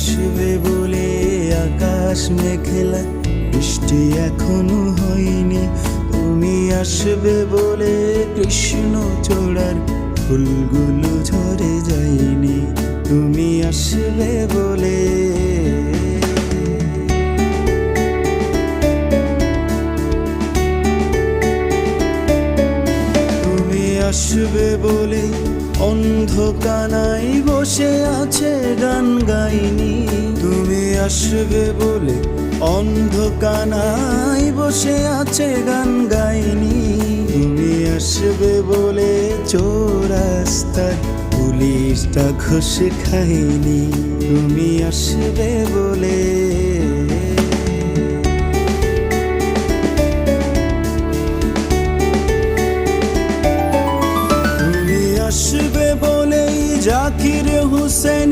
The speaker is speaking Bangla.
আসবে বলে আকাশ মেঘলা, বৃষ্টি এখনো হয়নি। তুমি আসবে বলে কৃষ্ণচূড়ার ফুলগুলো ঝরে যায়নি। তুমি আসবে বলে, তুমি আসবে বলে অন্ধকানায় বসে আছে গান গাইনি। তুমি আসবে বলে অন্ধকানায় বসে আছে গান গাইনি। তুমি আসবে বলে চৌরাস্তায় পুলিশটা ঘষে খাইনি। তুমি আসবে বলে, তুমি আসবে বলেই জাকির হোসেন